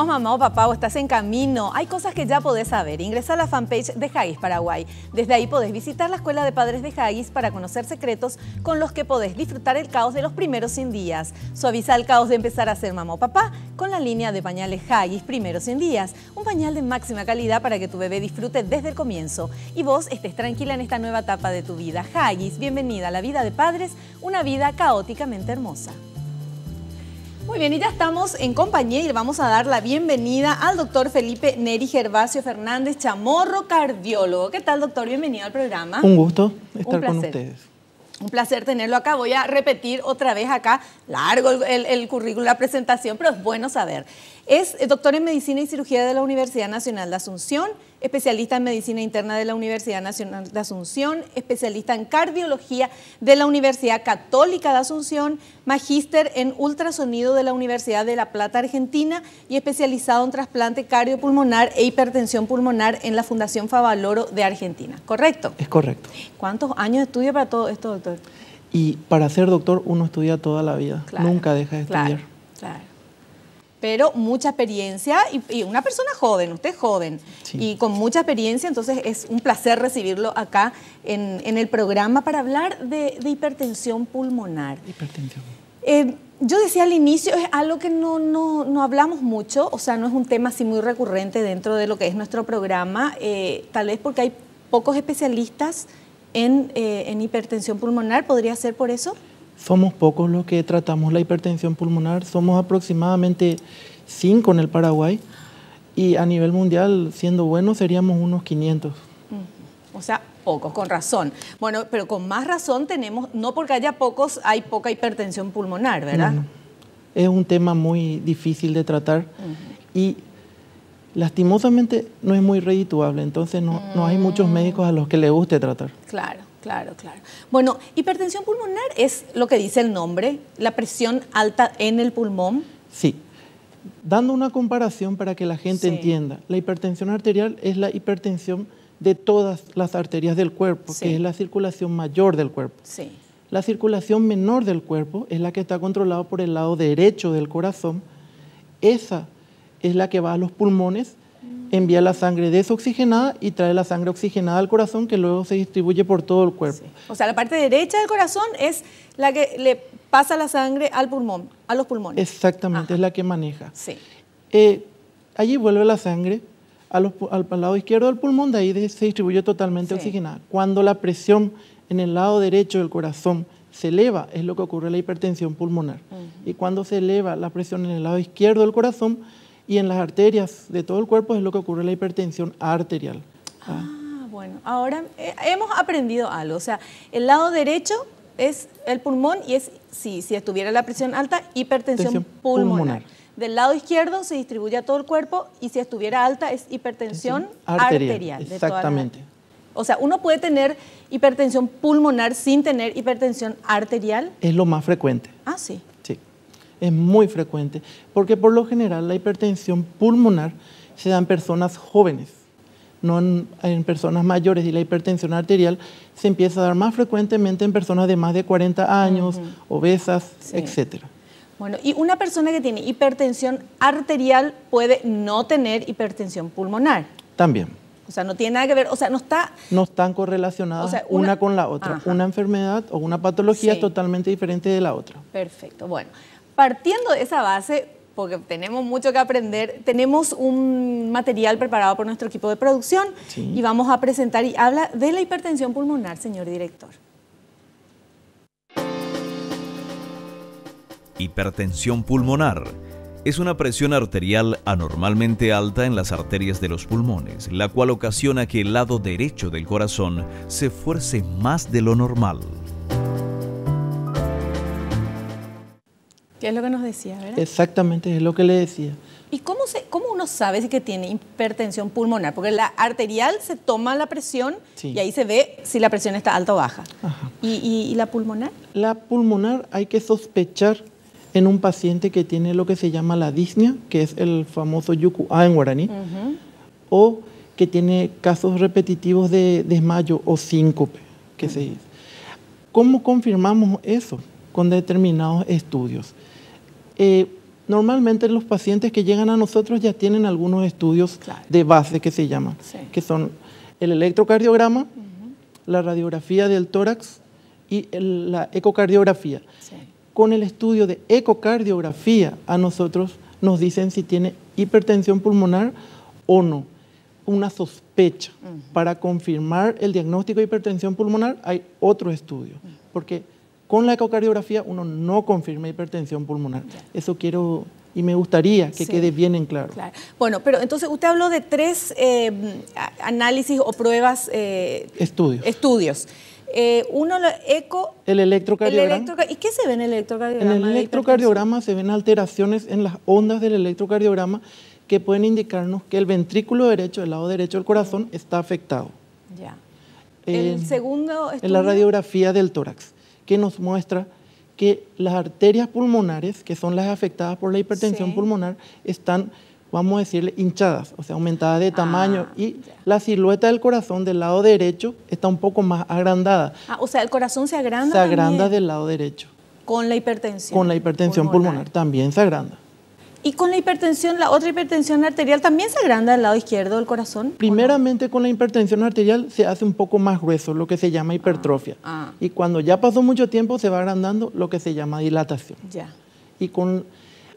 sos mamá o papá o estás en camino, hay cosas que ya podés saber. Ingresa a la fanpage de Haggis Paraguay. Desde ahí podés visitar la Escuela de Padres de Haggis para conocer secretos con los que podés disfrutar el caos de los primeros 100 días. Suaviza el caos de empezar a ser mamá o papá con la línea de pañales Haggis Primeros 100 días. Un pañal de máxima calidad para que tu bebé disfrute desde el comienzo y vos estés tranquila en esta nueva etapa de tu vida. Haggis, bienvenida a la vida de padres, una vida caóticamente hermosa. Muy bien, y ya estamos en compañía y le vamos a dar la bienvenida al doctor Felipe Neri Gervasio Fernández Chamorro, cardiólogo. ¿Qué tal, doctor? Bienvenido al programa. Un gusto estar con ustedes. Un placer tenerlo acá. Voy a repetir otra vez acá, largo el currículum, la presentación, pero es bueno saber. Es doctor en Medicina y Cirugía de la Universidad Nacional de Asunción, especialista en Medicina Interna de la Universidad Nacional de Asunción, especialista en Cardiología de la Universidad Católica de Asunción, magíster en ultrasonido de la Universidad de La Plata, Argentina, y especializado en trasplante cardiopulmonar e hipertensión pulmonar en la Fundación Favaloro de Argentina. ¿Correcto? Es correcto. ¿Cuántos años de estudio para todo esto, doctor? Y para ser doctor uno estudia toda la vida, claro, nunca deja de estudiar. Claro. Pero mucha experiencia y una persona joven, usted es joven, sí, y con mucha experiencia, entonces es un placer recibirlo acá en el programa para hablar de hipertensión pulmonar. Hipertensión. Yo decía al inicio, es algo que no hablamos mucho, o sea, no es un tema así muy recurrente dentro de lo que es nuestro programa, tal vez porque hay pocos especialistas en hipertensión pulmonar, ¿podría ser por eso? Somos pocos los que tratamos la hipertensión pulmonar, somos aproximadamente 5 en el Paraguay y a nivel mundial, siendo buenos, seríamos unos 500. O sea, pocos, con razón. Bueno, pero con más razón tenemos, no porque haya pocos, hay poca hipertensión pulmonar, ¿verdad? No. Es un tema muy difícil de tratar y lastimosamente no es muy redituable, entonces no hay muchos médicos a los que les guste tratar. Claro. Claro. Bueno, hipertensión pulmonar es lo que dice el nombre, la presión alta en el pulmón. Sí. Dando una comparación para que la gente entienda, la hipertensión arterial es la hipertensión de todas las arterias del cuerpo, que es la circulación mayor del cuerpo. Sí. La circulación menor del cuerpo es la que está controlada por el lado derecho del corazón. Esa es la que va a los pulmones, envía la sangre desoxigenada y trae la sangre oxigenada al corazón, que luego se distribuye por todo el cuerpo. Sí. O sea, la parte derecha del corazón es la que le pasa la sangre al pulmón, a los pulmones. Exactamente, es la que maneja. Sí. Allí vuelve la sangre al lado izquierdo del pulmón, de ahí se distribuye totalmente oxigenada. Cuando la presión en el lado derecho del corazón se eleva, es lo que ocurre en la hipertensión pulmonar. Y cuando se eleva la presión en el lado izquierdo del corazón, y en las arterias de todo el cuerpo es lo que ocurre en la hipertensión arterial. Bueno, ahora hemos aprendido algo. O sea, el lado derecho es el pulmón y es, si estuviera la presión alta, hipertensión pulmonar. Del lado izquierdo se distribuye a todo el cuerpo y si estuviera alta es hipertensión arterial. Exactamente. O sea, ¿uno puede tener hipertensión pulmonar sin tener hipertensión arterial? Es lo más frecuente. Ah, sí. Es muy frecuente, porque por lo general la hipertensión pulmonar se da en personas jóvenes, no en personas mayores, y la hipertensión arterial se empieza a dar más frecuentemente en personas de más de 40 años, obesas, etc. Bueno, y una persona que tiene hipertensión arterial puede no tener hipertensión pulmonar. También. O sea, no tiene nada que ver, o sea, no están correlacionadas, o sea, una con la otra. Una enfermedad o una patología es totalmente diferente de la otra. Perfecto, bueno. Partiendo de esa base, porque tenemos mucho que aprender, tenemos un material preparado por nuestro equipo de producción y vamos a presentar y habla de la hipertensión pulmonar, señor director. Hipertensión pulmonar es una presión arterial anormalmente alta en las arterias de los pulmones, la cual ocasiona que el lado derecho del corazón se fuerce más de lo normal. ¿Qué es lo que nos decía, verdad? Exactamente, es lo que le decía. ¿Y cómo uno sabe si que tiene hipertensión pulmonar? Porque la arterial se toma la presión y ahí se ve si la presión está alta o baja. ¿Y la pulmonar? La pulmonar hay que sospechar en un paciente que tiene lo que se llama la disnea, que es el famoso yucu-A en guaraní, o que tiene casos repetitivos de desmayo o síncope, que se dice. ¿Cómo confirmamos eso? Con determinados estudios. Normalmente los pacientes que llegan a nosotros ya tienen algunos estudios de base que se llaman, que son el electrocardiograma, la radiografía del tórax y la ecocardiografía. Con el estudio de ecocardiografía a nosotros nos dicen si tiene hipertensión pulmonar o no, una sospecha. Para confirmar el diagnóstico de hipertensión pulmonar hay otro estudio, porque con la ecocardiografía uno no confirma hipertensión pulmonar. Eso quiero y me gustaría que quede bien en claro. Bueno, pero entonces usted habló de 3 análisis o pruebas. Estudios. Uno, el electrocardiograma. ¿Y qué se ve en el electrocardiograma? En el electrocardiograma se ven alteraciones en las ondas del electrocardiograma que pueden indicarnos que el ventrículo derecho, el lado derecho del corazón, está afectado. Ya. El segundo estudio. En la radiografía del tórax, que nos muestra que las arterias pulmonares, que son las afectadas por la hipertensión pulmonar, están, vamos a decirle, hinchadas, o sea, aumentadas de tamaño, y la silueta del corazón del lado derecho está un poco más agrandada. O sea, el corazón se agranda. Se agranda del lado derecho. Con la hipertensión. Con la hipertensión pulmonar también se agranda. ¿Y con la hipertensión, la otra hipertensión arterial, también se agranda del lado izquierdo del corazón? Primeramente, con la hipertensión arterial se hace un poco más grueso, lo que se llama hipertrofia. Y cuando ya pasó mucho tiempo se va agrandando, lo que se llama dilatación. Y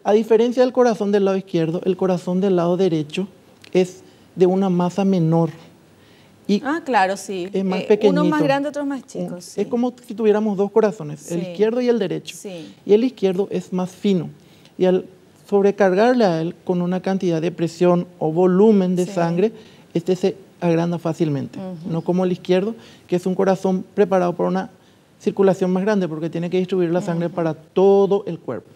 a diferencia del corazón del lado izquierdo, el corazón del lado derecho es de una masa menor. Y claro, sí. Es más pequeñito. Unos más grandes, otros más chicos. Es como si tuviéramos 2 corazones, el izquierdo y el derecho. Y el izquierdo es más fino. Y al sobrecargarle a él con una cantidad de presión o volumen de sangre, este se agranda fácilmente. No como el izquierdo, que es un corazón preparado para una circulación más grande, porque tiene que distribuir la sangre para todo el cuerpo.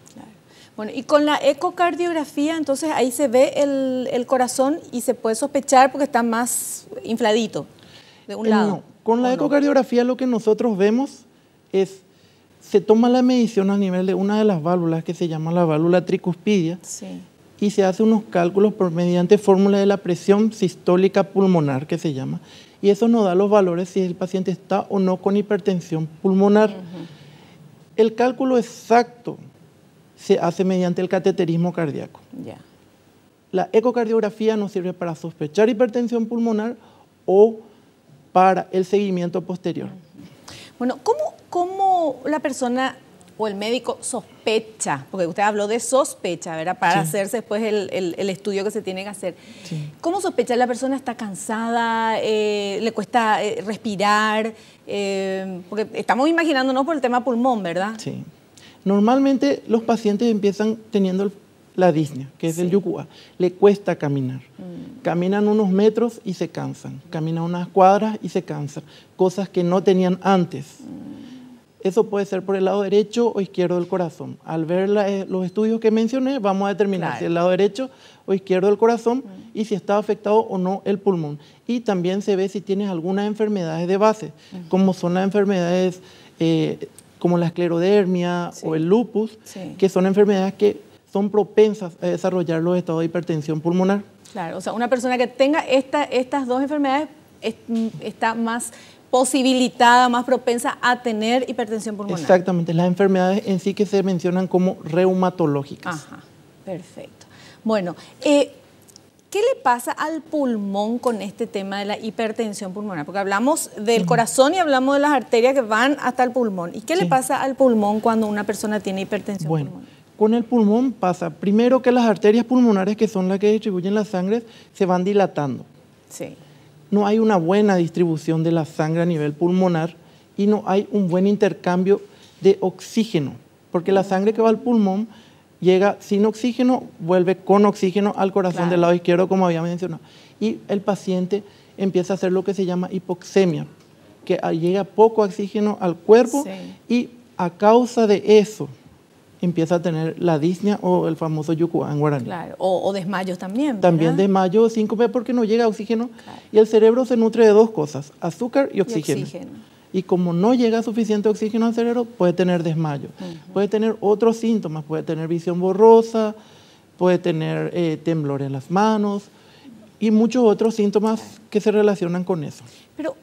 Bueno, y con la ecocardiografía, entonces ahí se ve el corazón y se puede sospechar porque está más infladito de un lado. No, con la ecocardiografía lo que nosotros vemos es, se toma la medición a nivel de una de las válvulas que se llama la válvula tricuspidia y se hace unos cálculos por mediante fórmula de la presión sistólica pulmonar, que se llama, y eso nos da los valores si el paciente está o no con hipertensión pulmonar. El cálculo exacto se hace mediante el cateterismo cardíaco. La ecocardiografía nos sirve para sospechar hipertensión pulmonar o para el seguimiento posterior. Bueno, ¿cómo la persona o el médico sospecha? Porque usted habló de sospecha, ¿verdad? Para hacerse después el estudio que se tiene que hacer. ¿Cómo sospecha? ¿La persona está cansada? ¿Le cuesta respirar? Porque estamos imaginándonos por el tema pulmón, ¿verdad? Sí. Normalmente los pacientes empiezan teniendo la disnea, que es el yucua. Le cuesta caminar. Caminan unos metros y se cansan. Caminan unas cuadras y se cansan. Cosas que no tenían antes. Eso puede ser por el lado derecho o izquierdo del corazón. Al ver los estudios que mencioné, vamos a determinar si el lado derecho o izquierdo del corazón y si está afectado o no el pulmón. Y también se ve si tienes algunas enfermedades de base, como son las enfermedades como la esclerodermia o el lupus, que son enfermedades que son propensas a desarrollar los estados de hipertensión pulmonar. Claro, o sea, una persona que tenga estas 2 enfermedades está más posibilitada, más propensa a tener hipertensión pulmonar. Exactamente, las enfermedades en sí que se mencionan como reumatológicas. Perfecto. Bueno, ¿qué le pasa al pulmón con este tema de la hipertensión pulmonar? Porque hablamos del corazón y hablamos de las arterias que van hasta el pulmón. ¿Y qué le pasa al pulmón cuando una persona tiene hipertensión pulmonar? Con el pulmón pasa, primero, que las arterias pulmonares, que son las que distribuyen la sangre, se van dilatando. No hay una buena distribución de la sangre a nivel pulmonar y no hay un buen intercambio de oxígeno, porque la sangre que va al pulmón llega sin oxígeno, vuelve con oxígeno al corazón del lado izquierdo, como había mencionado. Y el paciente empieza a hacer lo que se llama hipoxemia, que llega poco oxígeno al cuerpo y a causa de eso empieza a tener la disnea o el famoso yucua en guaraní. O desmayos también, ¿verdad? También desmayo, síncope, porque no llega oxígeno. Y el cerebro se nutre de 2 cosas, azúcar y oxígeno. Y como no llega suficiente oxígeno al cerebro, puede tener desmayo. Puede tener otros síntomas, puede tener visión borrosa, puede tener temblor en las manos y muchos otros síntomas que se relacionan con eso. Pero,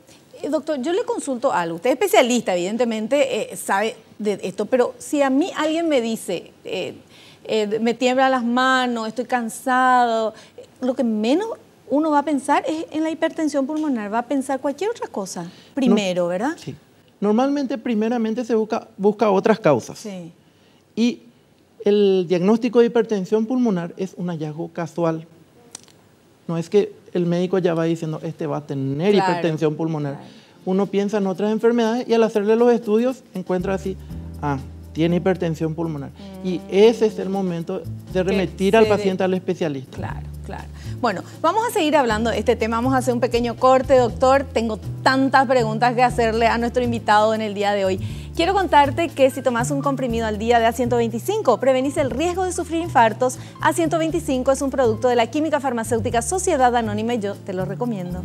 doctor, yo le consulto algo. Usted es especialista, evidentemente, sabe de esto, pero si a mí alguien me dice, me tiemblan las manos, estoy cansado. Lo que menos uno va a pensar es en la hipertensión pulmonar, va a pensar cualquier otra cosa primero, ¿verdad? Sí. Normalmente, primeramente se busca otras causas. Sí. Y el diagnóstico de hipertensión pulmonar es un hallazgo casual. No es que el médico ya va diciendo, este va a tener hipertensión pulmonar. Claro. Uno piensa en otras enfermedades y al hacerle los estudios encuentra así, tiene hipertensión pulmonar. Y ese es el momento de remitir al paciente al especialista. Claro, claro. Bueno, vamos a seguir hablando de este tema, vamos a hacer un pequeño corte, doctor. Tengo tantas preguntas que hacerle a nuestro invitado en el día de hoy. Quiero contarte que si tomas un comprimido al día de A125, prevenís el riesgo de sufrir infartos. A125 es un producto de la química farmacéutica Sociedad Anónima y yo te lo recomiendo.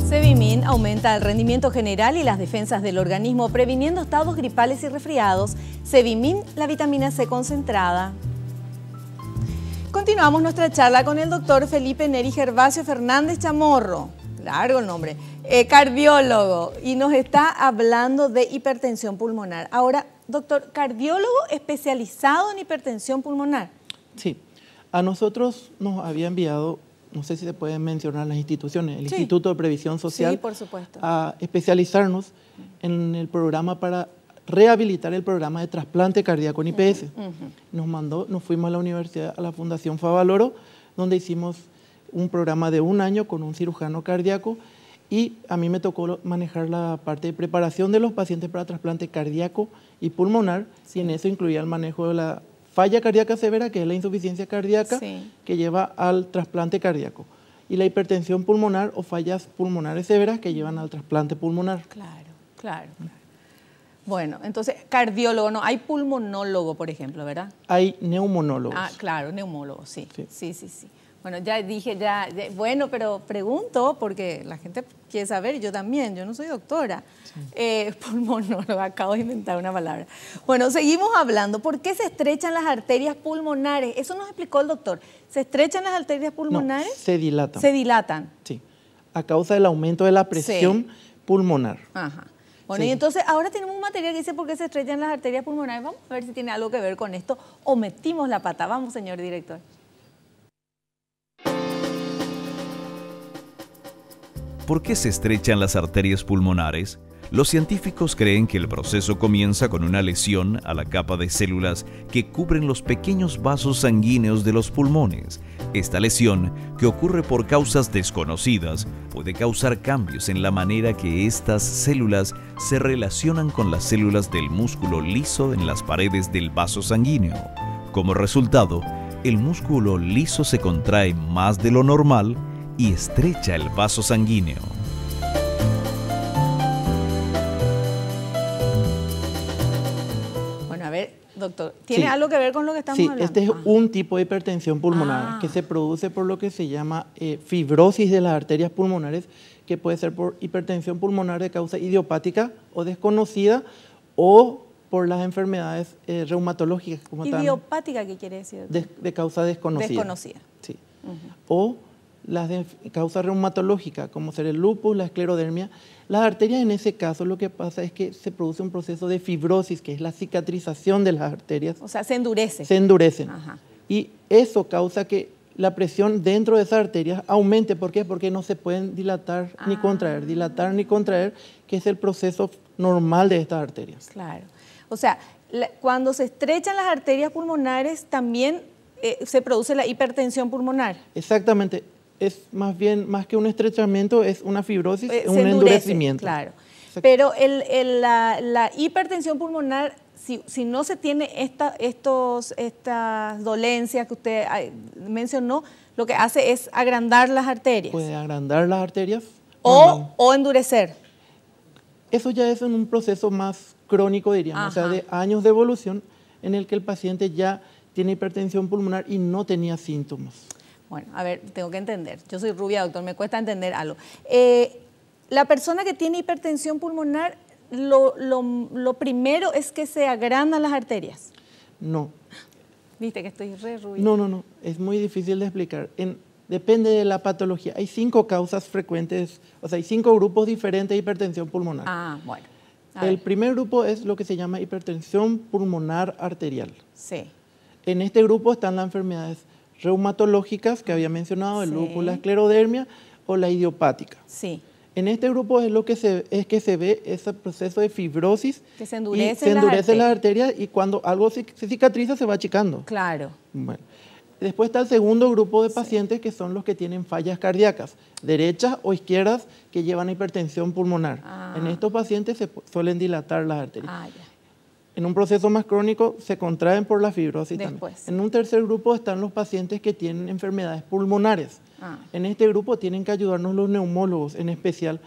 Cevimin aumenta el rendimiento general y las defensas del organismo, previniendo estados gripales y resfriados. Cevimin, la vitamina C concentrada. Continuamos nuestra charla con el doctor Felipe Neri Gervasio Fernández Chamorro, largo el nombre, cardiólogo, y nos está hablando de hipertensión pulmonar. Ahora, doctor, cardiólogo especializado en hipertensión pulmonar. Sí, a nosotros nos había enviado, no sé si se pueden mencionar las instituciones, el Instituto de Previsión Social, sí, por supuesto, a especializarnos en el programa para rehabilitar el programa de trasplante cardíaco en IPS. Nos fuimos a la universidad, a la Fundación Favaloro, donde hicimos un programa de 1 año con un cirujano cardíaco y a mí me tocó manejar la parte de preparación de los pacientes para trasplante cardíaco y pulmonar, y en eso incluía el manejo de la falla cardíaca severa, que es la insuficiencia cardíaca, que lleva al trasplante cardíaco, y la hipertensión pulmonar o fallas pulmonares severas que llevan al trasplante pulmonar. Claro, claro. Bueno, entonces, cardiólogo, no, hay pulmonólogo, por ejemplo, ¿verdad? Hay neumonólogos. Claro, neumólogo, sí. Bueno, ya dije, bueno, pero pregunto, porque la gente quiere saber, yo también, yo no soy doctora. Pulmonólogo, acabo de inventar una palabra. Bueno, seguimos hablando. ¿Por qué se estrechan las arterias pulmonares? Eso nos explicó el doctor. ¿Se estrechan las arterias pulmonares? No, se dilatan. Se dilatan. Sí, a causa del aumento de la presión pulmonar. Ajá. Bueno, y entonces ahora tenemos un material que dice por qué se estrechan las arterias pulmonares. Vamos a ver si tiene algo que ver con esto o metimos la pata. Vamos, señor director. ¿Por qué se estrechan las arterias pulmonares? Los científicos creen que el proceso comienza con una lesión a la capa de células que cubren los pequeños vasos sanguíneos de los pulmones. Esta lesión, que ocurre por causas desconocidas, puede causar cambios en la manera que estas células se relacionan con las células del músculo liso en las paredes del vaso sanguíneo. Como resultado, el músculo liso se contrae más de lo normal y estrecha el vaso sanguíneo. Bueno, a ver, doctor, ¿tiene algo que ver con lo que estamos hablando? Este es un tipo de hipertensión pulmonar que se produce por lo que se llama fibrosis de las arterias pulmonares, que puede ser por hipertensión pulmonar de causa idiopática o desconocida o por las enfermedades reumatológicas. Como ¿Idiopática qué quiere decir? De causa desconocida. Desconocida. Sí. O las de causa reumatológica, como ser el lupus, la esclerodermia. Las arterias, en ese caso, lo que pasa es que se produce un proceso de fibrosis, que es la cicatrización de las arterias. O sea, se endurece. Se endurecen. Y eso causa que la presión dentro de esas arterias aumente. ¿Por qué? Porque no se pueden dilatar ni contraer, que es el proceso normal de estas arterias. Claro. O sea, cuando se estrechan las arterias pulmonares, también se produce la hipertensión pulmonar. Exactamente. Es más bien, más que un estrechamiento, es una fibrosis, un endurecimiento. Claro. Pero la hipertensión pulmonar, si no se tiene estas dolencias que usted mencionó, lo que hace es agrandar las arterias. Puede agrandar las arterias. O endurecer. Eso ya es en un proceso más crónico, diríamos, o sea, de años de evolución, en el que el paciente ya tiene hipertensión pulmonar y no tenía síntomas. Bueno, a ver, tengo que entender. Yo soy rubia, doctor, me cuesta entender algo. La persona que tiene hipertensión pulmonar, lo primero es que se agrandan las arterias. No. Viste que estoy re rubia. No, es muy difícil de explicar. Depende de la patología. Hay 5 causas frecuentes, o sea, hay 5 grupos diferentes de hipertensión pulmonar. Ah, bueno. El primer grupo es lo que se llama hipertensión pulmonar arterial. Sí. En este grupo están las enfermedades reumatológicas que había mencionado, el lúpus, la esclerodermia o la idiopática. Sí. En este grupo es lo que se ve ese proceso de fibrosis. Que se endurecen, y se endurecen las arterias y cuando algo se cicatriza se va achicando. Claro. Bueno. Después está el segundo grupo de pacientes que son los que tienen fallas cardíacas, derechas o izquierdas, que llevan a hipertensión pulmonar. En estos pacientes se suelen dilatar las arterias. En un proceso más crónico se contraen por la fibrosis también. En un tercer grupo están los pacientes que tienen enfermedades pulmonares. En este grupo tienen que ayudarnos los neumólogos en especial,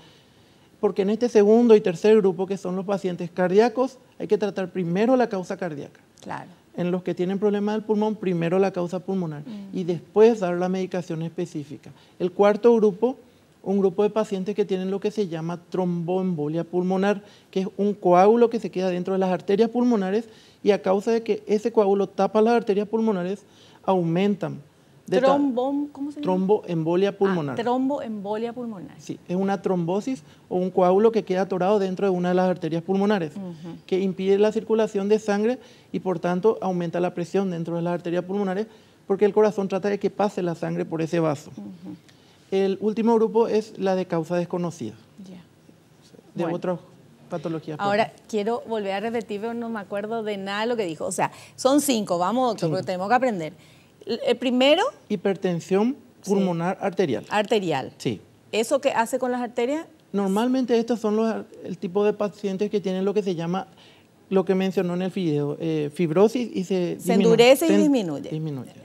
porque en este segundo y tercer grupo, que son los pacientes cardíacos, hay que tratar primero la causa cardíaca. Claro. En los que tienen problemas del pulmón, primero la causa pulmonar y después dar la medicación específica. El cuarto grupo, un grupo de pacientes que tienen lo que se llama tromboembolia pulmonar, que es un coágulo que se queda dentro de las arterias pulmonares y a causa de que ese coágulo tapa las arterias pulmonares, aumentan. ¿Cómo se llama? Tromboembolia pulmonar. Tromboembolia pulmonar. Sí, es una trombosis o un coágulo que queda atorado dentro de una de las arterias pulmonares, que impide la circulación de sangre y por tanto aumenta la presión dentro de las arterias pulmonares porque el corazón trata de que pase la sangre por ese vaso. El último grupo es la de causa desconocida, de otras patologías. Ahora, quiero volver a repetir, pero no me acuerdo de nada de lo que dijo. O sea, son 5, vamos doctor, porque tenemos que aprender. El primero... Hipertensión pulmonar arterial. Arterial. Sí. ¿Eso qué hace con las arterias? Normalmente estos son el tipo de pacientes que tienen lo que se llama, lo que mencionó en el video, fibrosis y se endurece y disminuye.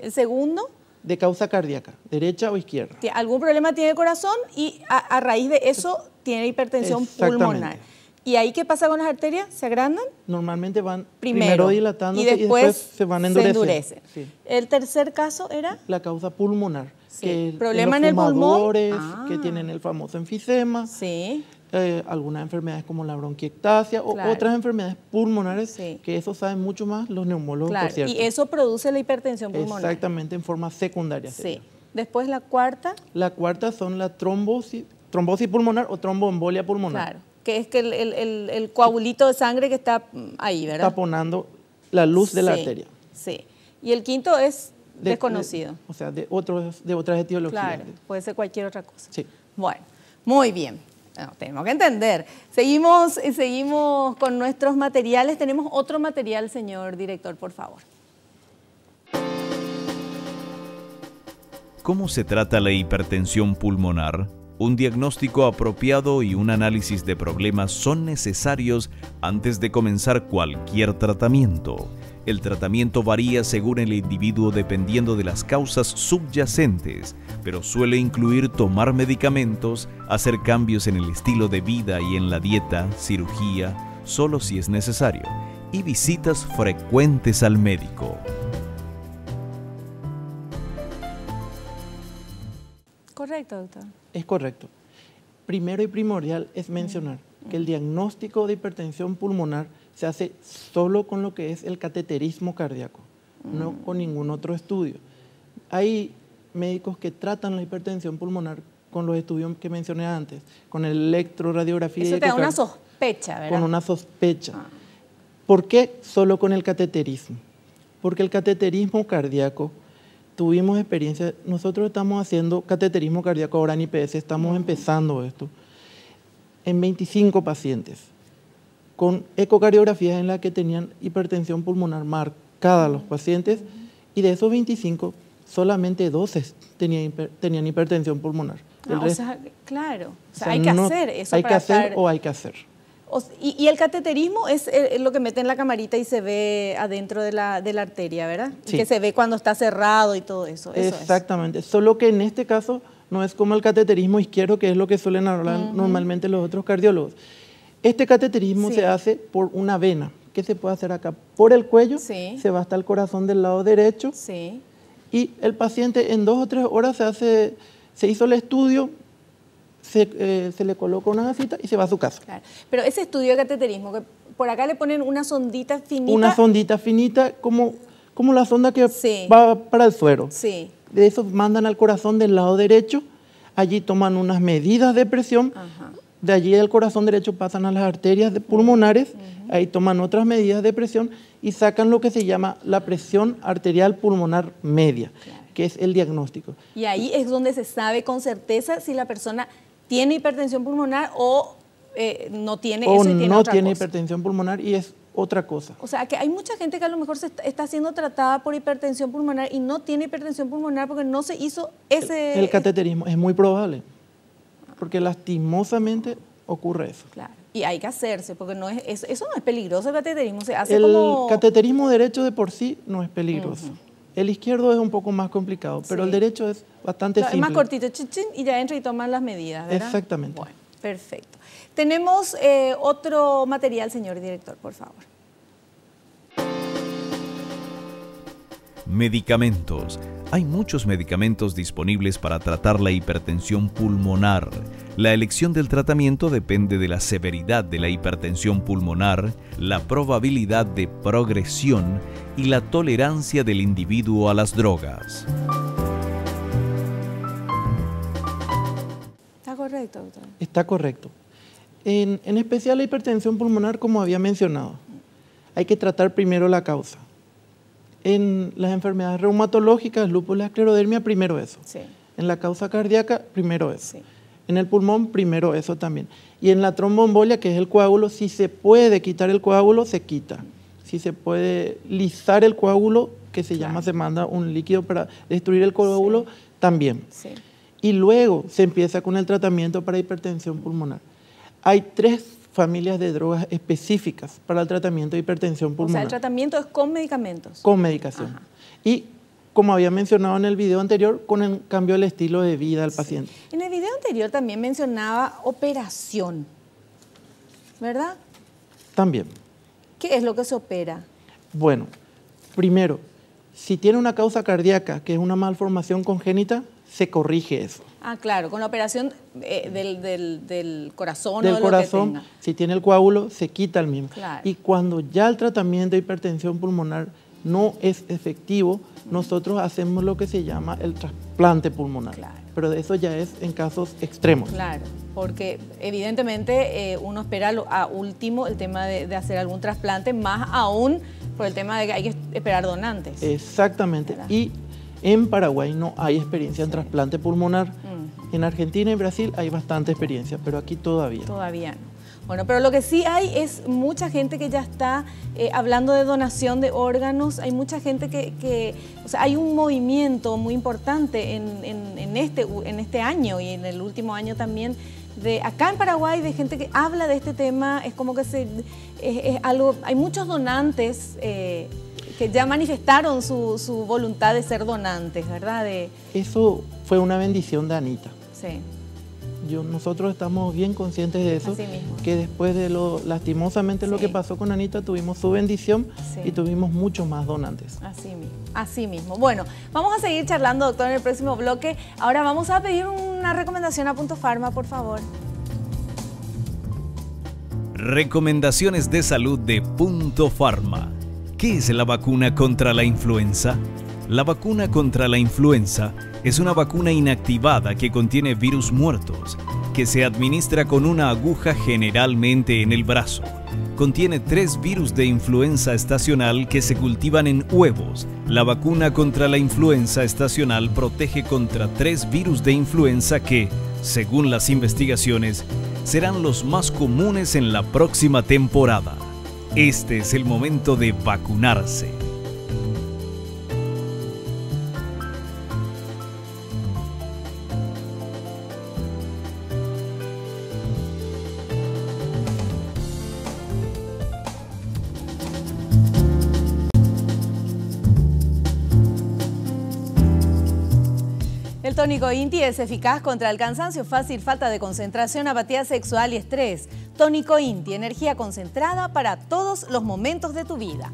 ¿El segundo? De causa cardíaca, derecha o izquierda. Algún problema tiene el corazón y a raíz de eso tiene hipertensión pulmonar. ¿Y ahí qué pasa con las arterias? ¿Se agrandan? Normalmente van primero dilatándose y después se van a endurecer. Sí. ¿El tercer caso era? La causa pulmonar. Que problema en el pulmón. Que tienen el famoso enfisema. Sí. Algunas enfermedades como la bronquiectasia o otras enfermedades pulmonares, que eso saben mucho más los neumólogos, por cierto. Y eso produce la hipertensión pulmonar. Exactamente, en forma secundaria. Sí. Después la cuarta. La cuarta son la trombosis pulmonar o tromboembolia pulmonar. Claro, que es que el coagulito de sangre que está ahí, ¿verdad? Taponando la luz de la arteria. Sí. Y el quinto es desconocido. O sea, de otras etiologías. Claro, puede ser cualquier otra cosa. Sí. Bueno, muy bien. No, tenemos que entender. Seguimos con nuestros materiales. Tenemos otro material, señor director, por favor. ¿Cómo se trata la hipertensión pulmonar? Un diagnóstico apropiado y un análisis de problemas son necesarios antes de comenzar cualquier tratamiento. El tratamiento varía según el individuo dependiendo de las causas subyacentes, pero suele incluir tomar medicamentos, hacer cambios en el estilo de vida y en la dieta, cirugía, solo si es necesario, y visitas frecuentes al médico. Correcto, doctor. Es correcto. Primero y primordial es mencionar que el diagnóstico de hipertensión pulmonar se hace solo con lo que es el cateterismo cardíaco, no con ningún otro estudio. Hay médicos que tratan la hipertensión pulmonar con los estudios que mencioné antes, con el electroradiografía. Eso te da una sospecha, ¿verdad? Con una sospecha. ¿Por qué solo con el cateterismo? Porque el cateterismo cardíaco, tuvimos experiencia, nosotros estamos haciendo cateterismo cardíaco ahora en IPS, estamos empezando esto, en 25 pacientes, con ecocardiografías en las que tenían hipertensión pulmonar marcada los pacientes, y de esos 25, solamente 12 tenían hipertensión pulmonar. Claro, hay que hacer eso. Hay que hacer o hay que hacer. Y el cateterismo es lo que mete en la camarita y se ve adentro de la arteria, ¿verdad? Sí. Que se ve cuando está cerrado y todo eso. Exactamente, solo que en este caso no es como el cateterismo izquierdo, que es lo que suelen hablar normalmente los otros cardiólogos. Este cateterismo se hace por una vena, que se puede hacer acá por el cuello, se va hasta el corazón del lado derecho, y el paciente en 2 o 3 horas se hizo el estudio, se le coloca una gasita y se va a su casa. Claro. Pero ese estudio de cateterismo, que por acá le ponen una sondita finita. Una sondita finita como como la sonda que Sí. va para el suero. Sí. De eso mandan al corazón del lado derecho, allí toman unas medidas de presión, Ajá. de allí del corazón derecho pasan a las arterias pulmonares, ahí toman otras medidas de presión y sacan lo que se llama la presión arterial pulmonar media, que es el diagnóstico. Y ahí es donde se sabe con certeza si la persona tiene hipertensión pulmonar o no tiene O eso y tiene no otra tiene cosa. hipertensión pulmonar y es otra cosa. O sea, que hay mucha gente que a lo mejor está siendo tratada por hipertensión pulmonar y no tiene hipertensión pulmonar porque no se hizo ese... El cateterismo es muy probable, porque lastimosamente ocurre eso. Claro. Y hay que hacerse, porque no eso no es peligroso, el cateterismo se hace El como... cateterismo derecho de por sí no es peligroso. El izquierdo es un poco más complicado, pero Sí. el derecho es bastante Claro, es simple. más cortito, chin, chin, y ya entra y toman las medidas, ¿verdad? Exactamente. Bueno, perfecto. Tenemos otro material, señor director, por favor. Medicamentos. Hay muchos medicamentos disponibles para tratar la hipertensión pulmonar. La elección del tratamiento depende de la severidad de la hipertensión pulmonar, la probabilidad de progresión y la tolerancia del individuo a las drogas. ¿Está correcto, doctor? Está correcto. En especial la hipertensión pulmonar, como había mencionado, hay que tratar primero la causa. En las enfermedades reumatológicas, lúpus, la esclerodermia, primero eso. Sí. En la causa cardíaca, primero eso. Sí. En el pulmón, primero eso también. Y en la tromboembolia, que es el coágulo, si se puede quitar el coágulo, se quita. Si se puede lisar el coágulo, que se llama, se manda un líquido para destruir el coágulo, también. Sí. Y luego se empieza con el tratamiento para hipertensión pulmonar. Hay 3 familias de drogas específicas para el tratamiento de hipertensión O sea, pulmonar. el tratamiento es con medicamentos. Con medicación. Ajá. Y, como había mencionado en el video anterior, con el cambio del estilo de vida del paciente. En el video anterior también mencionaba operación, ¿verdad? También. ¿Qué es lo que se opera? Bueno, primero, si tiene una causa cardíaca, que es una malformación congénita, se corrige eso. Ah, claro, con la operación del corazón o Del de corazón, lo que tenga. si tiene el coágulo, se quita el mismo. Claro. Y cuando ya el tratamiento de hipertensión pulmonar no es efectivo, nosotros hacemos lo que se llama el trasplante pulmonar. Claro. Pero eso ya es en casos extremos. Claro, porque evidentemente uno espera a último el tema de hacer algún trasplante, más aún por el tema de que hay que esperar donantes. Exactamente. ¿Verdad? Y en Paraguay no hay experiencia en trasplante pulmonar. En Argentina y Brasil hay bastante experiencia, pero aquí todavía. Todavía no. Bueno, pero lo que sí hay es mucha gente que ya está hablando de donación de órganos. Hay mucha gente o sea, hay un movimiento muy importante en este año y en el último año también, acá en Paraguay, de gente que habla de este tema. Es como que es algo, hay muchos donantes que ya manifestaron su voluntad de ser donantes, ¿verdad? Eso fue una bendición de Anita. Sí. Nosotros estamos bien conscientes de eso, Así mismo. que después de lastimosamente lo Sí. que pasó con Anita, tuvimos su bendición Sí. y tuvimos muchos más donantes. Así mismo, así mismo. Bueno, vamos a seguir charlando, doctor, en el próximo bloque. Ahora vamos a pedir una recomendación a Punto Pharma, por favor. Recomendaciones de salud de Punto Pharma. ¿Qué es la vacuna contra la influenza? La vacuna contra la influenza es una vacuna inactivada que contiene virus muertos, que se administra con una aguja generalmente en el brazo. Contiene 3 virus de influenza estacional que se cultivan en huevos. La vacuna contra la influenza estacional protege contra 3 virus de influenza que, según las investigaciones, serán los más comunes en la próxima temporada. Este es el momento de vacunarse. El tónico Inti es eficaz contra el cansancio fácil, falta de concentración, apatía sexual y estrés. Tónico Inti, energía concentrada para todos los momentos de tu vida.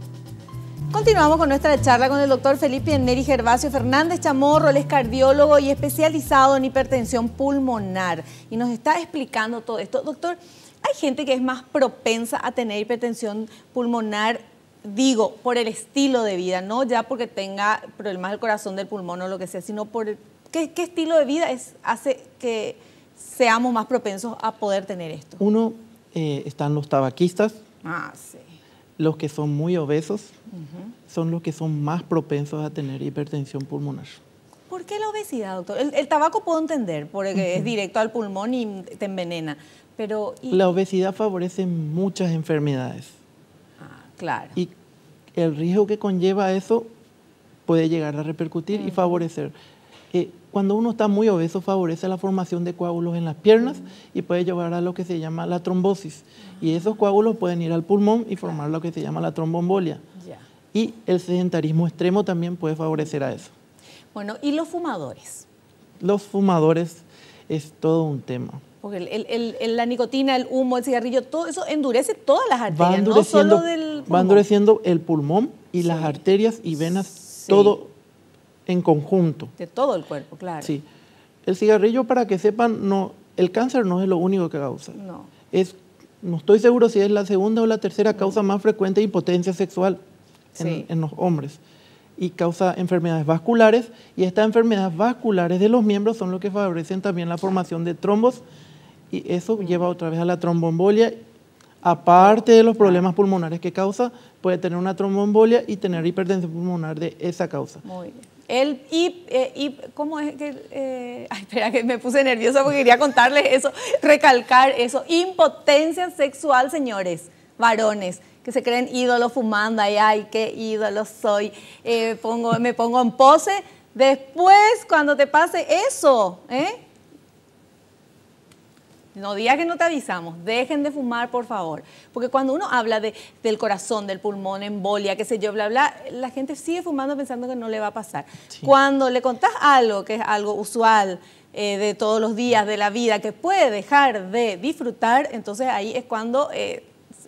Continuamos con nuestra charla con el doctor Felipe Neri Gervasio Fernández Chamorro. Él es cardiólogo y especializado en hipertensión pulmonar y nos está explicando todo esto. Doctor, hay gente que es más propensa a tener hipertensión pulmonar digo, por el estilo de vida, no ya porque tenga problemas del corazón, del pulmón o lo que sea, sino por qué estilo de vida hace que seamos más propensos a poder tener esto. Uno, están los tabaquistas, Sí. los que son muy obesos, son los que son más propensos a tener hipertensión pulmonar. ¿Por qué la obesidad, doctor? El tabaco puedo entender, porque es directo al pulmón y te envenena, pero... La obesidad favorece muchas enfermedades. Claro. Y el riesgo que conlleva eso puede llegar a repercutir y favorecer. Cuando uno está muy obeso, favorece la formación de coágulos en las piernas y puede llevar a lo que se llama la trombosis. Y esos coágulos pueden ir al pulmón y formar lo que se llama la tromboembolia. Y el sedentarismo extremo también puede favorecer a eso. Bueno, ¿y los fumadores? Los fumadores es todo un tema. Porque la nicotina, el humo, el cigarrillo, todo eso endurece todas las arterias, no solo del pulmón. Va endureciendo el pulmón y las arterias y venas, todo en conjunto. De todo el cuerpo, claro. Sí. El cigarrillo, para que sepan, el cáncer no es lo único que causa. No estoy seguro si es la segunda o la tercera causa más frecuente de impotencia sexual en los hombres. Y causa enfermedades vasculares, y estas enfermedades vasculares de los miembros son lo que favorecen también la formación de trombos, y eso lleva otra vez a la tromboembolia. Aparte de los problemas pulmonares que causa, puede tener una tromboembolia y tener hipertensión pulmonar de esa causa. Muy bien. ¿Cómo es que...? Espera, que me puse nerviosa porque quería contarles eso, recalcar eso. Impotencia sexual, señores, varones, que se creen ídolos fumando, ay, qué ídolo soy, me pongo en pose. Después, cuando te pase eso, no digas que no te avisamos, dejen de fumar, por favor. Porque cuando uno habla del corazón, del pulmón, embolia, qué sé yo, bla, bla, la gente sigue fumando pensando que no le va a pasar. Cuando le contás algo que es algo usual, de todos los días de la vida, que puede dejar de disfrutar, entonces ahí es cuando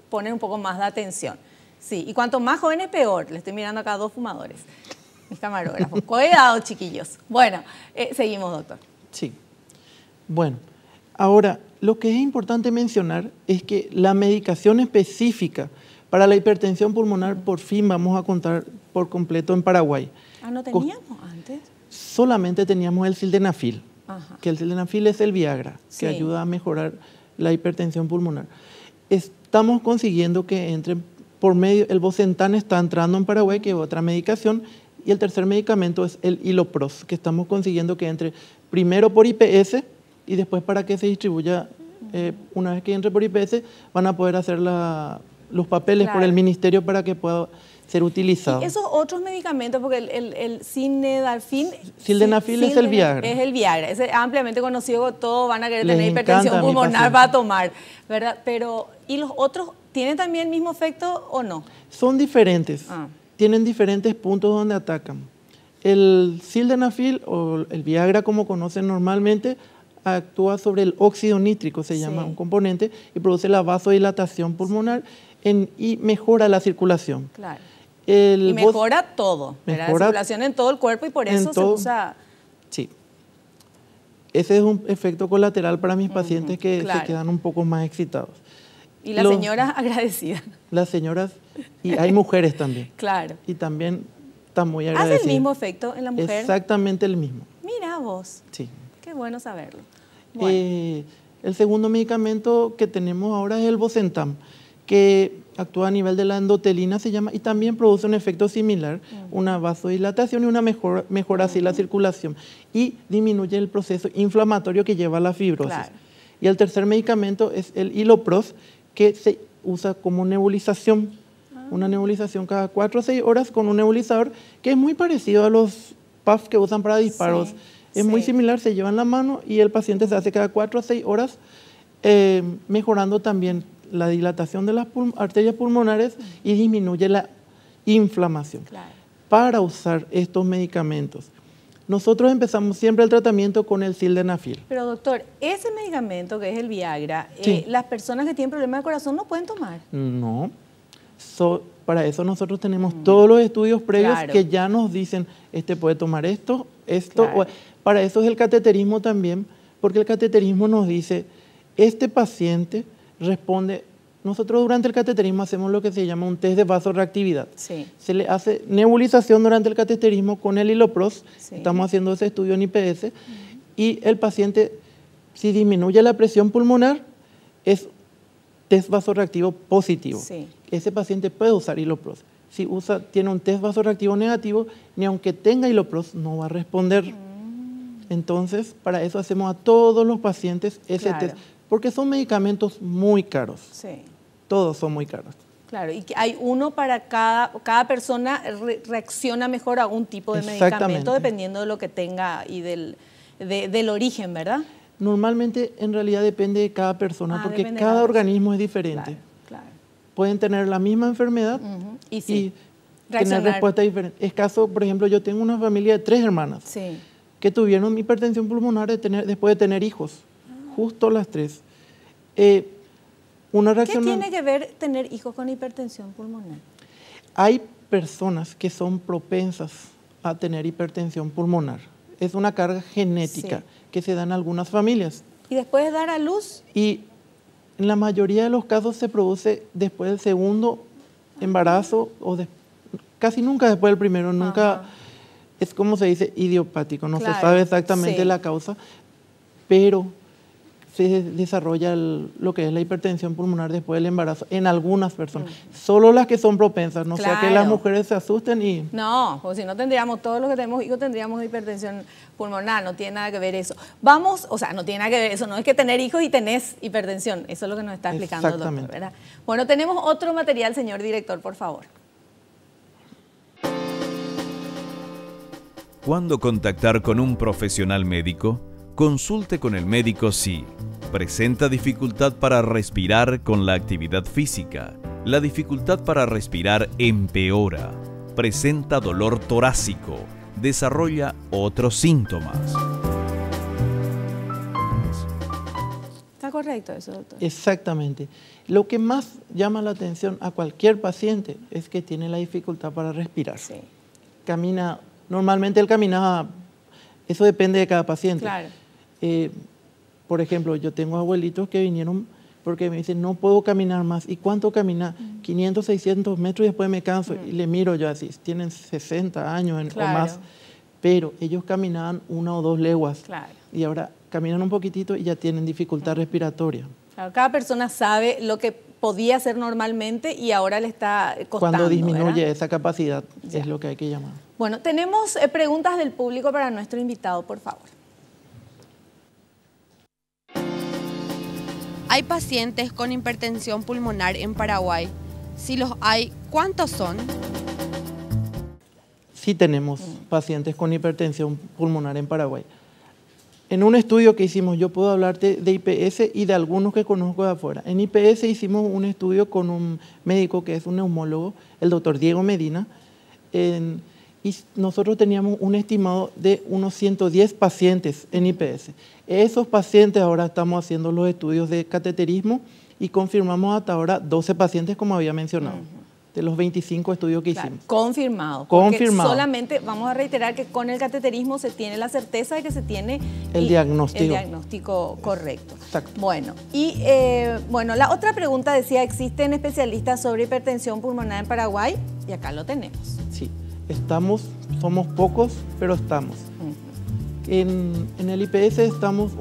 ponen un poco más de atención. Sí, y cuanto más jóvenes, peor. Le estoy mirando acá a 2 fumadores, mis camarógrafos. Cuidado, chiquillos. Bueno, seguimos, doctor. Sí. Bueno, ahora, lo que es importante mencionar es que la medicación específica para la hipertensión pulmonar por fin vamos a contar por completo en Paraguay. ¿No teníamos antes? Solamente teníamos el sildenafil, que el sildenafil es el Viagra, que ayuda a mejorar la hipertensión pulmonar. Estamos consiguiendo que entre por medio, el Bosentan está entrando en Paraguay, que es otra medicación, y el tercer medicamento es el Ilopros, que estamos consiguiendo que entre primero por IPS y después para que se distribuya, una vez que entre por IPS, van a poder hacer los papeles por el ministerio para que pueda ser utilizado. Y esos otros medicamentos, porque el sildenafil es el Viagra. Es el Viagra, es ampliamente conocido, todos van a querer tener hipertensión pulmonar para tomar, ¿verdad? Pero, ¿y los otros tienen también el mismo efecto o no? Son diferentes, tienen diferentes puntos donde atacan. El sildenafil o el Viagra, como conocen normalmente, actúa sobre el óxido nítrico, se llama un componente, y produce la vasodilatación pulmonar y mejora la circulación. Claro. Y mejora todo, la circulación en todo el cuerpo, y por eso se usa... Sí. Ese es un efecto colateral para mis pacientes que se quedan un poco más excitados. Y las señoras agradecidas. Las señoras, y hay mujeres también. Claro. Y también están muy agradecidas. ¿Hace el mismo efecto en la mujer? Exactamente el mismo. Mira vos. Sí. Qué bueno saberlo. Bueno. El segundo medicamento que tenemos ahora es el Bosentan, que actúa a nivel de la endotelina, se llama, y también produce un efecto similar, una vasodilatación y una mejora así la circulación, y disminuye el proceso inflamatorio que lleva a la fibrosis. Claro. Y el tercer medicamento es el Ilopros, que se usa como nebulización, una nebulización cada 4 o 6 horas con un nebulizador que es muy parecido a los puffs que usan para disparos. Es muy similar, se lleva en la mano y el paciente se hace cada 4 a 6 horas, mejorando también la dilatación de las arterias pulmonares y disminuye la inflamación. Claro. Para usar estos medicamentos, nosotros empezamos siempre el tratamiento con el sildenafil. Pero doctor, ese medicamento que es el Viagra, las personas que tienen problemas de corazón no pueden tomar. No, para eso nosotros tenemos todos los estudios previos que ya nos dicen, puede tomar esto. Para eso es el cateterismo también, porque el cateterismo nos dice, este paciente responde nosotros durante el cateterismo hacemos lo que se llama un test de vasorreactividad. Sí. Se le hace nebulización durante el cateterismo con el Hilopros. Sí. Estamos haciendo ese estudio en IPS. Y el paciente, si disminuye la presión pulmonar, es test vasorreactivo positivo. Sí. Ese paciente puede usar Hilopros. Si tiene un test vasorreactivo negativo, ni aunque tenga Hilopros, no va a responder. Entonces, para eso hacemos a todos los pacientes ese test, porque son medicamentos muy caros. Sí. Todos son muy caros. Claro, y que hay uno para cada persona reacciona mejor a un tipo de medicamento dependiendo de lo que tenga y del origen, ¿verdad? Normalmente, en realidad depende de cada persona, porque cada organismo es diferente. Claro. Pueden tener la misma enfermedad y tener respuesta diferente. Es caso, por ejemplo, yo tengo una familia de 3 hermanas que tuvieron hipertensión pulmonar después de tener hijos, justo las 3. Una reacción. ¿Qué tiene que ver tener hijos con hipertensión pulmonar? Hay personas que son propensas a tener hipertensión pulmonar. Es una carga genética que se da en algunas familias. ¿Y después de dar a luz? Y en la mayoría de los casos se produce después del segundo embarazo o casi nunca después del primero, nunca. Es como se dice idiopático, no se sabe exactamente la causa, pero se desarrolla lo que es la hipertensión pulmonar después del embarazo en algunas personas. Solo las que son propensas, no sea que las mujeres se asusten y... No, pues si no tendríamos, todos los que tenemos hijos tendríamos hipertensión pulmonar, no tiene nada que ver eso. Vamos, o sea, no tiene nada que ver eso, no es que tener hijos y tenés hipertensión, eso es lo que nos está explicando el doctor, ¿verdad? Bueno, tenemos otro material, señor director, por favor. ¿Cuándo contactar con un profesional médico? Consulte con el médico si presenta dificultad para respirar con la actividad física. La dificultad para respirar empeora. Presenta dolor torácico. Desarrolla otros síntomas. ¿Está correcto eso, doctor? Exactamente. Lo que más llama la atención a cualquier paciente es que tiene la dificultad para respirar. Sí. Camina, normalmente él caminaba, eso depende de cada paciente. Claro. Por ejemplo, yo tengo abuelitos que vinieron porque me dicen, no puedo caminar más. ¿Y cuánto camina? 500, 600 metros y después me canso. Y le miro yo así, tienen 60 años o más. Pero ellos caminaban 1 o 2 leguas. Y ahora caminan un poquitito y ya tienen dificultad respiratoria. Claro, cada persona sabe lo que podía hacer normalmente y ahora le está costando. Cuando disminuye esa capacidad es lo que hay que llamar. Bueno, tenemos preguntas del público para nuestro invitado, por favor. Hay pacientes con hipertensión pulmonar en Paraguay. Si los hay, ¿cuántos son? Sí tenemos pacientes con hipertensión pulmonar en Paraguay. En un estudio que hicimos, yo puedo hablarte de IPS y de algunos que conozco de afuera. En IPS hicimos un estudio con un médico que es un neumólogo, el doctor Diego Medina, y nosotros teníamos un estimado de unos 110 pacientes en IPS. Esos pacientes ahora estamos haciendo los estudios de cateterismo y confirmamos hasta ahora 12 pacientes, como había mencionado, de los 25 estudios que hicimos. Confirmado. Solamente, vamos a reiterar que con el cateterismo se tiene la certeza de que se tiene el diagnóstico correcto. Exacto. Bueno, y bueno, la otra pregunta decía, ¿existen especialistas sobre hipertensión pulmonar en Paraguay? Y acá lo tenemos. Sí. Somos pocos, pero estamos. En el IPS estamos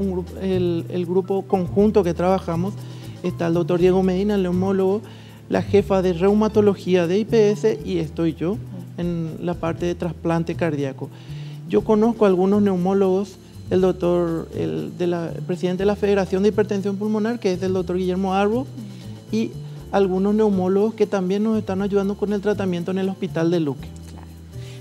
el grupo conjunto que trabajamos, está el doctor Diego Medina, el neumólogo, la jefa de reumatología de IPS y estoy yo en la parte de trasplante cardíaco. Yo conozco a algunos neumólogos, el presidente de la Federación de Hipertensión Pulmonar, que es el doctor Guillermo Arbo, y algunos neumólogos que también nos están ayudando con el tratamiento en el hospital de Luque.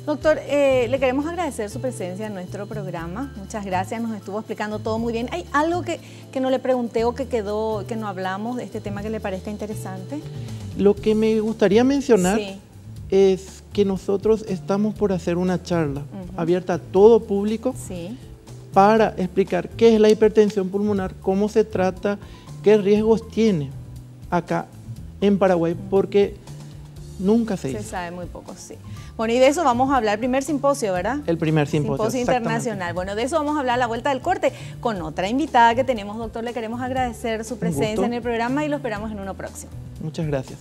Doctor, le queremos agradecer su presencia en nuestro programa. Muchas gracias, nos estuvo explicando todo muy bien. ¿Hay algo que no le pregunté o que quedó, que no hablamos de este tema que le parezca interesante? Lo que me gustaría mencionar es que nosotros estamos por hacer una charla abierta a todo público para explicar qué es la hipertensión pulmonar, cómo se trata, qué riesgos tiene acá en Paraguay, porque nunca se dice. Se sabe muy poco, sí. Bueno, y de eso vamos a hablar, primer simposio, ¿verdad? El primer simposio. Simposio internacional. Bueno, de eso vamos a hablar a la vuelta del corte con otra invitada que tenemos, doctor. Le queremos agradecer su presencia en el programa y lo esperamos en uno próximo. Muchas gracias.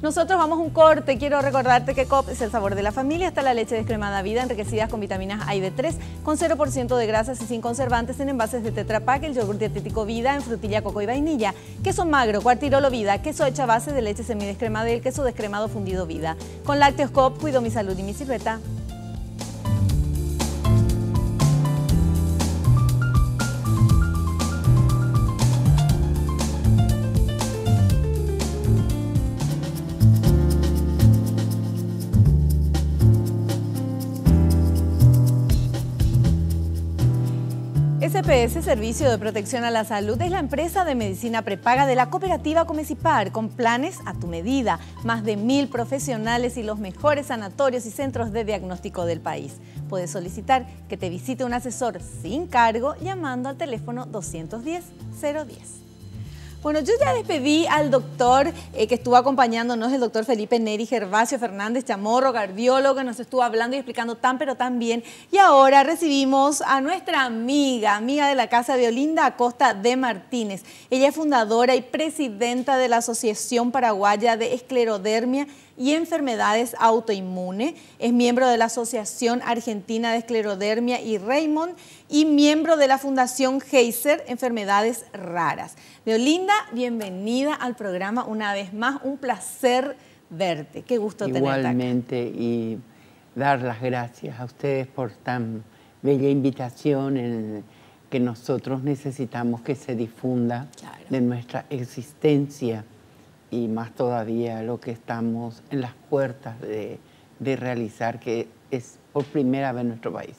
Nosotros vamos a un corte. Quiero recordarte que Coop es el sabor de la familia. Está la leche descremada Vida, enriquecidas con vitaminas A y D3, con 0% de grasas y sin conservantes, en envases de Tetra Pak, el yogur dietético Vida en frutilla, coco y vainilla, queso magro, cuartirolo Vida, queso hecha a base de leche semidescremada y el queso descremado fundido Vida. Con lácteos Coop cuido mi salud y mi silueta. SPS, Servicio de Protección a la Salud, es la empresa de medicina prepaga de la cooperativa Comecipar, con planes a tu medida, más de 1000 profesionales y los mejores sanatorios y centros de diagnóstico del país. Puedes solicitar que te visite un asesor sin cargo llamando al teléfono 210-010. Bueno, yo ya despedí al doctor que estuvo acompañándonos, el doctor Felipe Neri Gervasio Fernández Chamorro, cardiólogo, que nos estuvo hablando y explicando tan pero tan bien. Y ahora recibimos a nuestra amiga de la casa, Deolinda Acosta de Martínez. Ella es fundadora y presidenta de la Asociación Paraguaya de Esclerodermia y Enfermedades Autoinmunes. Es miembro de la Asociación Argentina de Esclerodermia y Raymond y miembro de la Fundación Heiser Enfermedades Raras. Deolinda, bienvenida al programa una vez más. Un placer verte. Qué gusto tenerte acá. Igualmente, y dar las gracias a ustedes por tan bella invitación en que nosotros necesitamos que se difunda de nuestra existencia, y más todavía lo que estamos en las puertas de realizar, que es por primera vez en nuestro país.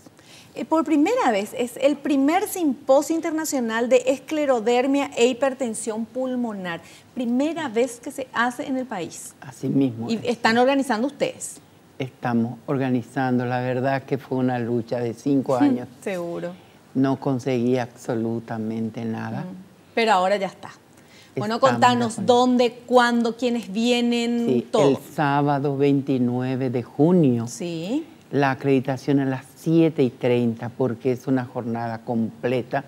Por primera vez, es el primer simposio internacional de esclerodermia e hipertensión pulmonar. Primera vez que se hace en el país. Así mismo. ¿Y están organizando ustedes? Estamos organizando. La verdad que fue una lucha de 5 años. Seguro. No conseguí absolutamente nada. Pero ahora ya está. Bueno, contanos dónde, cuándo, quiénes vienen, sí, todo. El sábado 29 de junio. Sí. La acreditación a las 7:30, porque es una jornada completa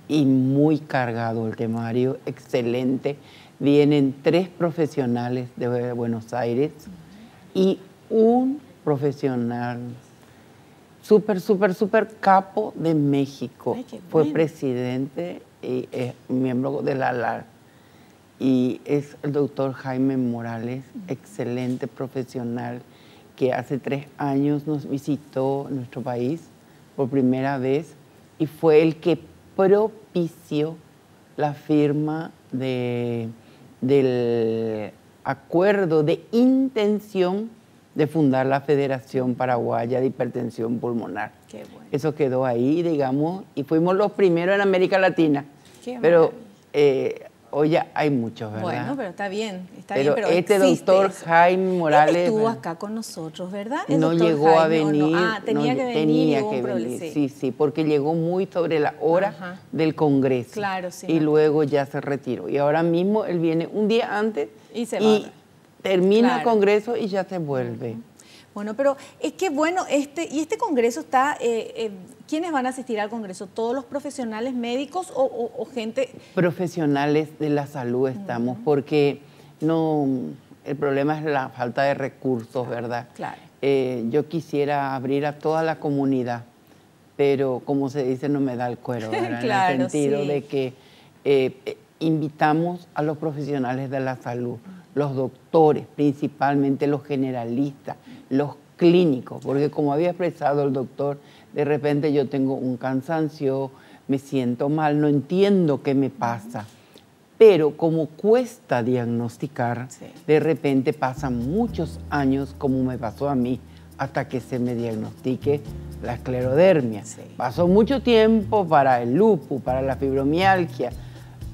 y muy cargado el temario, excelente. Vienen 3 profesionales de Buenos Aires y un profesional súper capo de México. Ay, qué fue bueno. Presidente y es miembro de la LAR. Y es el doctor Jaime Morales, excelente profesional, que hace 3 años nos visitó nuestro país por primera vez y fue el que propició la firma del acuerdo de intención de fundar la Federación Paraguaya de Hipertensión Pulmonar. Qué bueno. Eso quedó ahí, digamos, y fuimos los primeros en América Latina. Qué pero hoy ya hay muchos, ¿verdad? Bueno, pero está bien, pero este existe doctor eso. Jaime Morales... Él estuvo acá con nosotros, ¿verdad? No llegó a venir. No. Tenía que venir. Tenía que venir, sí, porque llegó muy sobre la hora del Congreso. Claro, sí. Y luego ya se retiró. Y ahora mismo él viene un día antes y termina el Congreso y ya se vuelve. Bueno, pero es que bueno, este Congreso está... ¿quiénes van a asistir al Congreso? ¿Todos los profesionales médicos o gente...? Profesionales de la salud estamos, porque el problema es la falta de recursos, ¿verdad? Claro. Yo quisiera abrir a toda la comunidad, pero como se dice, no me da el cuero, ¿verdad? Claro, en el sentido sí. de que invitamos a los profesionales de la salud, los doctores, principalmente los generalistas, los clínicos, porque como había expresado el doctor, de repente yo tengo un cansancio, me siento mal, no entiendo qué me pasa. Pero como cuesta diagnosticar, de repente pasan muchos años, como me pasó a mí, hasta que se me diagnostique la esclerodermia. Sí. Pasó mucho tiempo para el lupus, para la fibromialgia,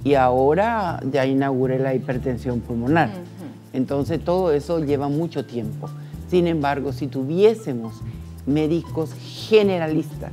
y ahora ya inauguré la hipertensión pulmonar. Entonces todo eso lleva mucho tiempo. Sin embargo, si tuviésemos médicos generalistas,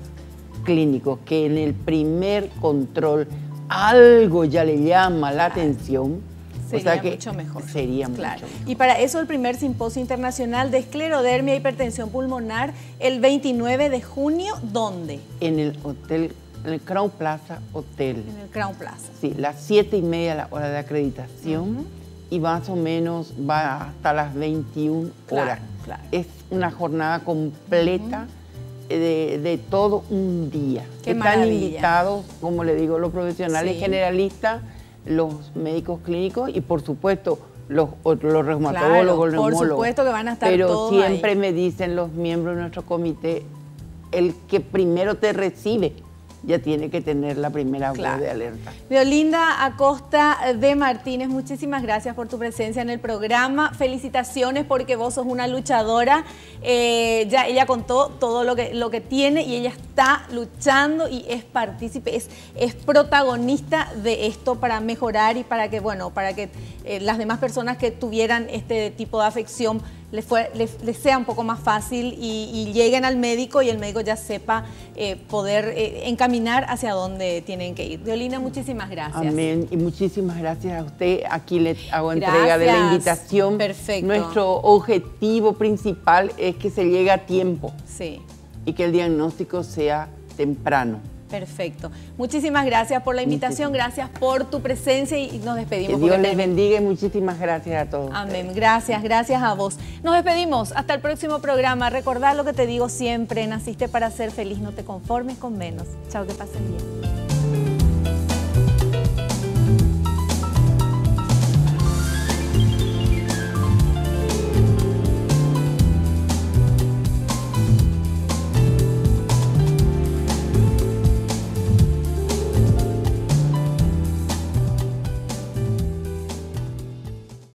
clínicos, que en el primer control algo ya le llama la atención, sería mucho mejor. Sería mucho mejor. Y para eso el primer simposio internacional de esclerodermia e hipertensión pulmonar, el 29 de junio, ¿dónde? En el hotel, en el Crown Plaza Hotel. En el Crown Plaza. Sí, las 7:30 la hora de acreditación. y más o menos va hasta las 21 horas. Claro. Es una jornada completa de todo un día. Qué Están maravilla. invitados, como le digo, los profesionales Sí. generalistas, los médicos clínicos y por supuesto los reumatólogos, Claro, los por neumólogos. supuesto que van a estar Pero todos siempre ahí. me dicen los miembros de nuestro comité, el que primero te recibe ya tiene que tener la primera voz Claro. de alerta. Violinda Acosta de Martínez, muchísimas gracias por tu presencia en el programa. Felicitaciones porque vos sos una luchadora. Ya ella contó todo lo que tiene y ella está luchando y es partícipe, es protagonista de esto para mejorar y para que, bueno, para que las demás personas que tuvieran este tipo de afección les sea un poco más fácil y lleguen al médico y el médico ya sepa poder encaminar hacia dónde tienen que ir. Violinda, muchísimas gracias. Amén. Y muchísimas gracias a usted. Aquí le hago entrega de la Gracias. invitación. Perfecto. Nuestro objetivo principal es que se llegue a tiempo Sí. y que el diagnóstico sea temprano. Perfecto. Muchísimas gracias por la invitación, gracias por tu presencia y nos Que despedimos. Dios porque les bendiga y muchísimas gracias a todos. Amén. Gracias a vos. Nos despedimos. Hasta el próximo programa. Recordad lo que te digo siempre, naciste para ser feliz, no te conformes con menos. Chao, que pasen bien.